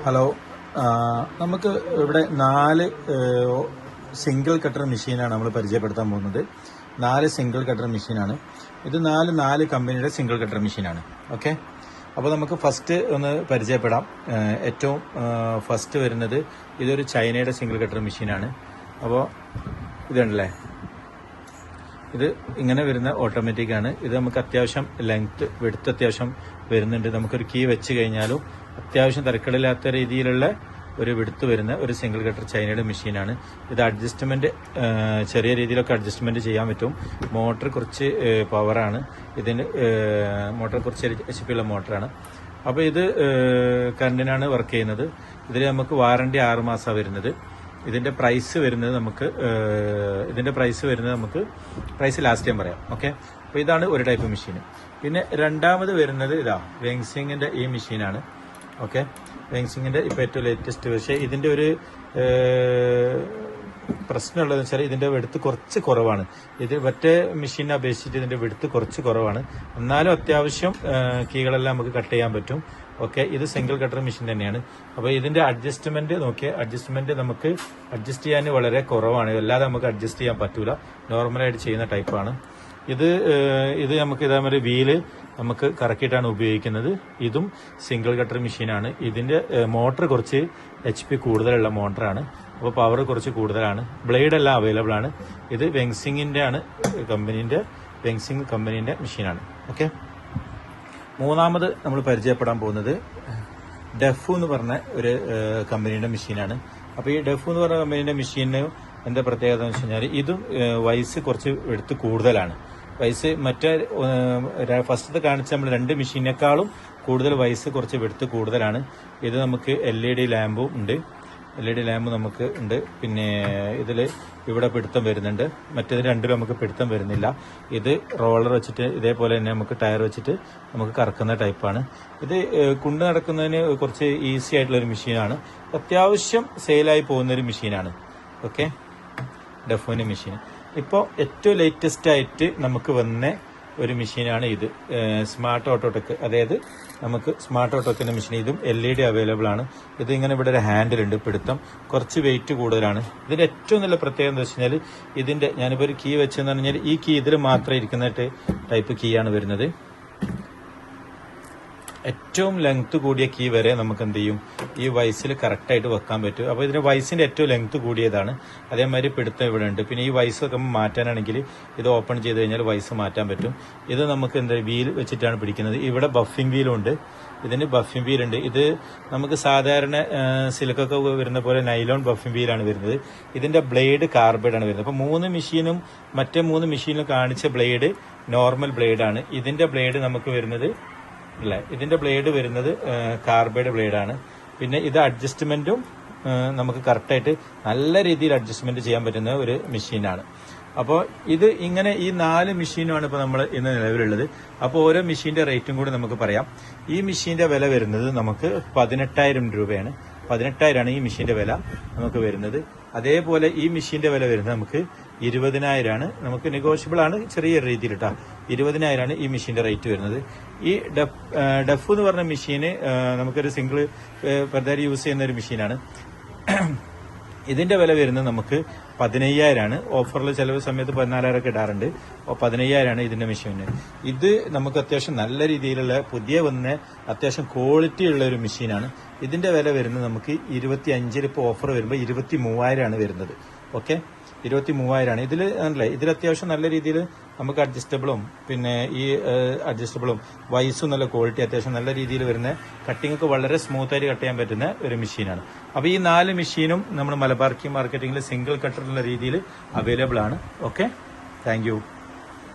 Hello, നമുക്ക് ഇവിടെ 4 single cutter മെഷീനാണ് നമ്മൾ പരിചയപ്പെടുത്താൻ പോകുന്നത്. 4 സിംഗിൾ കട്ടർ മെഷീനാണ് ഇത്. 4 കമ്പനിയുടെ സിംഗിൾ കട്ടർ മെഷീനാണ്. ഓക്കെ, അപ്പോൾ നമുക്ക് ഫസ്റ്റ് ഒന്ന് പരിചയപ്പെടാം. ഏറ്റവും ഫസ്റ്റ് വരുന്നത് ഇതൊരു ചൈനയുടെ സിംഗിൾ കട്ടർ മെഷീനാണ്. അപ്പോൾ ഇതുണ്ടല്ലേ, ഇത് ഇങ്ങനെ വരുന്ന ഓട്ടോമാറ്റിക് ആണ്. ഇത് നമുക്ക് അത്യാവശ്യം ലെങ്ത് വെടുത്ത് അത്യാവശ്യം വരുന്നുണ്ട്. നമുക്കൊരു കീ വെച്ച് കഴിഞ്ഞാലും അത്യാവശ്യം തിരക്കിടില്ലാത്ത രീതിയിലുള്ള ഒരു വെടുത്ത് വരുന്ന ഒരു സിംഗിൾ കട്ടർ ചൈനയുടെ മെഷീനാണ്. ഇത് അഡ്ജസ്റ്റ്മെന്റ് ചെറിയ രീതിയിലൊക്കെ അഡ്ജസ്റ്റ്മെന്റ് ചെയ്യാൻ പറ്റും. മോട്ടർ കുറച്ച് പവറാണ് ഇതിന്. മോട്ടർ കുറച്ച് HP ഉള്ള മോട്ടറാണ്. അപ്പോൾ ഇത് കറണ്ടിനാണ് വർക്ക് ചെയ്യുന്നത്. ഇതിൽ നമുക്ക് വാറണ്ടി 6 മാസമാണ് വരുന്നത്. ഇതിന്റെ പ്രൈസ് വരുന്നത് നമുക്ക് പ്രൈസ് ലാസ്റ്റ് ഞാൻ പറയാം. ഓക്കെ, അപ്പോൾ ഇതാണ് ഒരു ടൈപ്പ് മെഷീൻ. പിന്നെ രണ്ടാമത് വരുന്നത് ഇതാ വെങ്സിങ്ങിന്റെ ഈ മെഷീനാണ്. ഓക്കെ, വെങ്സിങ്ങിന്റെ ഇപ്പോൾ ഏറ്റവും ലേറ്റസ്റ്റ്. പക്ഷേ ഇതിന്റെ ഒരു പ്രശ്നമുള്ളതെന്ന് വെച്ചാൽ ഇതിന്റെ വെടുത്ത് കുറച്ച് കുറവാണ്. ഇത് മറ്റേ മെഷീനെ അപേക്ഷിച്ചിട്ട് ഇതിന്റെ വെടുത്ത് കുറച്ച് കുറവാണ്. എന്നാലും അത്യാവശ്യം കീകളെല്ലാം നമുക്ക് കട്ട് ചെയ്യാൻ പറ്റും. ഓക്കെ, ഇത് സിംഗിൾ കട്ടർ മെഷീൻ തന്നെയാണ്. അപ്പോൾ ഇതിന്റെ അഡ്ജസ്റ്റ്മെന്റ് നോക്കിയാൽ അഡ്ജസ്റ്റ്മെന്റ് നമുക്ക് അഡ്ജസ്റ്റ് ചെയ്യാൻ വളരെ കുറവാണ്. അല്ലാതെ നമുക്ക് അഡ്ജസ്റ്റ് ചെയ്യാൻ പറ്റൂല. നോർമലായിട്ട് ചെയ്യുന്ന ടൈപ്പാണ് ഇത്. നമുക്ക് ഇതേമാതിരി വീല് നമുക്ക് കറക്കിയിട്ടാണ് ഉപയോഗിക്കുന്നത്. ഇതും സിംഗിൾ കട്ടർ മെഷീനാണ്. ഇതിന്റെ മോട്ടർ കുറച്ച് HP കൂടുതലുള്ള മോട്ടറാണ്. അപ്പോൾ പവർ കുറച്ച് കൂടുതലാണ്. ബ്ലേഡ് എല്ലാം അവൈലബിൾ ആണ്. ഇത് വെങ്സിങ്ങിന്റെ ആണ് വെങ്സിങ് കമ്പനീന്റെ മെഷീനാണ്. ഓക്കെ, മൂന്നാമത് നമ്മൾ പരിചയപ്പെടാൻ പോകുന്നത് ഡെഫു എന്ന് പറഞ്ഞ ഒരു കമ്പനിയുടെ മെഷീനാണ്. അപ്പോൾ ഈ ഡെഫു എന്ന് പറഞ്ഞ കമ്പനീന്റെ മെഷീന് എന്താ പ്രത്യേകത എന്ന് വെച്ച് കഴിഞ്ഞാൽ ഇതും വയസ്സ് കുറച്ച് എടുത്ത് കൂടുതലാണ്. വയസ്സ് മറ്റേ ഫസ്റ്റത്തെ കാണിച്ച നമ്മൾ 2 മെഷീനേക്കാളും കൂടുതൽ വയസ്സ് കുറച്ച് വെടുത്ത് കൂടുതലാണ്. ഇത് നമുക്ക് LED ലാമ്പും ഉണ്ട്. LED ലാമ്പ് നമുക്ക് ഉണ്ട്. പിന്നെ ഇതിൽ ഇവിടെ പിടുത്തം വരുന്നുണ്ട്. മറ്റേത് രണ്ടിലും നമുക്ക് പിടുത്തം വരുന്നില്ല. ഇത് റോളർ വെച്ചിട്ട് ഇതേപോലെ തന്നെ നമുക്ക് ടയർ വെച്ചിട്ട് നമുക്ക് കറക്കുന്ന ടൈപ്പാണ്. ഇത് കൊണ്ട് നടക്കുന്നതിന് കുറച്ച് ഈസി ആയിട്ടുള്ള ഒരു മെഷീനാണ്. അത്യാവശ്യം സെയിലായി പോകുന്ന ഒരു മെഷീനാണ്. ഓക്കെ, ഡെഫോന്റെ മെഷീൻ. ഇപ്പോൾ ഏറ്റവും ലേറ്റസ്റ്റ് ആയിട്ട് നമുക്ക് വന്ന ഒരു മെഷീനാണ് ഇത്. സ്മാർട്ട് ഓട്ടോടെക്, അതായത് നമുക്ക് സ്മാർട്ട് ഓട്ടോക്കിന്റെ മെഷീൻ. ഇതും LED അവൈലബിൾ ആണ്. ഇത് ഇങ്ങനെ ഇവിടെ ഒരു ഹാൻഡിൽ ഉണ്ട്. പിടുത്തം കുറച്ച് വെയിറ്റ് കൂടുതലാണ്. ഇതിന്റെ ഏറ്റവും നല്ല പ്രത്യേകത എന്താ വെച്ച് കഴിഞ്ഞാൽ ഇതിന്റെ ഞാനിപ്പോൾ ഒരു കീ വെച്ചെന്ന് പറഞ്ഞാൽ ഈ കീ ഇതിൽ മാത്രം ഇരിക്കുന്ന ടൈപ്പ് കീ ആണ് വരുന്നത്. ഏറ്റവും ലെങ്ത് കൂടിയ കീ വരെ നമുക്ക് എന്ത് ചെയ്യും ഈ വയസ്സിൽ കറക്റ്റായിട്ട് വെക്കാൻ പറ്റും. അപ്പോൾ ഇതിന്റെ വയസ്സിന്റെ ഏറ്റവും ലെങ്ത് കൂടിയതാണ്. അതേമാതിരി പിടുത്തം ഇവിടെ ഉണ്ട്. പിന്നെ ഈ വയസ്സൊക്കെ മാറ്റാനാണെങ്കിൽ ഇത് ഓപ്പൺ ചെയ്ത് കഴിഞ്ഞാൽ വയസ്സ് മാറ്റാൻ പറ്റും. ഇത് നമുക്ക് എന്താ വീൽ വെച്ചിട്ടാണ് പിടിക്കുന്നത്. ഇവിടെ ബഫിംഗ് വീലും ഉണ്ട്. ഇതിന് ബഫിംഗ് വീൽ ഉണ്ട്. ഇത് നമുക്ക് സാധാരണ സിലിക്കൊക്കെ വരുന്ന പോലെ നൈലോൺ ബഫിംഗ് വീലാണ് വരുന്നത്. ഇതിന്റെ ബ്ലേഡ് കാർബൈഡ് ആണ് വരുന്നത്. അപ്പോൾ 3 മെഷീനും മറ്റേ 3 മെഷീനിലും കാണിച്ച ബ്ലേഡ് നോർമൽ ബ്ലേഡാണ്. ഇതിന്റെ ബ്ലേഡ് നമുക്ക് വരുന്നത് ഇതിന്റെ ബ്ലേഡ് വരുന്നത് കാർബൈഡ് ബ്ലേഡാണ്. പിന്നെ ഇത് അഡ്ജസ്റ്റ്മെന്റും നമുക്ക് കറക്റ്റായിട്ട് നല്ല രീതിയിൽ അഡ്ജസ്റ്റ്മെന്റ് ചെയ്യാൻ പറ്റുന്ന ഒരു മെഷീനാണ്. അപ്പോൾ ഇത് ഇങ്ങനെ ഈ 4 മെഷീനുമാണ് ഇപ്പോൾ നമ്മൾ ഇന്ന് നിലവിലുള്ളത്. അപ്പോൾ ഓരോ മെഷീന്റെ റേറ്റും കൂടി നമുക്ക് പറയാം. ഈ മെഷീന്റെ വില വരുന്നത് നമുക്ക് 18,000 രൂപയാണ്. 18,000 ഈ മെഷീന്റെ വില നമുക്ക് വരുന്നത്. അതേപോലെ ഈ മെഷീന്റെ വില വരുന്നത് നമുക്ക് 20,000 നമുക്ക് നെഗോഷ്യബിൾ ആണ് ചെറിയ രീതിയിൽ കേട്ടോ. 20,000 ഈ മെഷീന്റെ റേറ്റ് വരുന്നത്. ഈ ഡെഫ് എന്ന് പറഞ്ഞ മെഷീന് നമുക്കൊരു സിംഗിൾ പെർദാരി യൂസ് ചെയ്യുന്ന ഒരു മെഷീനാണ്. ഇതിന്റെ വില വരുന്നത് നമുക്ക് 15,000. ഓഫറിൽ ചില സമയത്ത് 14,000 ഒക്കെ ഇടാറുണ്ട്. 15,000 ഇതിന്റെ മെഷീന്. ഇത് നമുക്ക് അത്യാവശ്യം നല്ല രീതിയിലുള്ള പുതിയ വന്ന അത്യാവശ്യം ക്വാളിറ്റി ഉള്ള ഒരു മെഷീനാണ്. ഇതിന്റെ വില വരുന്നത് നമുക്ക് 25,000. ഇപ്പോൾ ഓഫർ വരുമ്പോൾ 23,000 വരുന്നത്. ഓക്കെ, 23,000. ഇതിൽ അത്യാവശ്യം നല്ല രീതിയിൽ നമുക്ക് അഡ്ജസ്റ്റബിളും പിന്നെ ഈ അഡ്ജസ്റ്റബിളും വയസ്സും നല്ല ക്വാളിറ്റി അത്യാവശ്യം നല്ല രീതിയിൽ വരുന്ന കട്ടിംഗ് ഒക്കെ വളരെ സ്മൂത്ത് ആയിട്ട് കട്ട് ചെയ്യാൻ പറ്റുന്ന ഒരു മെഷീനാണ്. അപ്പോൾ ഈ 4 മെഷീനും നമ്മൾ മലബാർ കീ മാർക്കറ്റിംഗിൽ സിംഗിൾ കട്ടറുള്ള രീതിയിൽ അവൈലബിൾ ആണ്. Okay, thank you.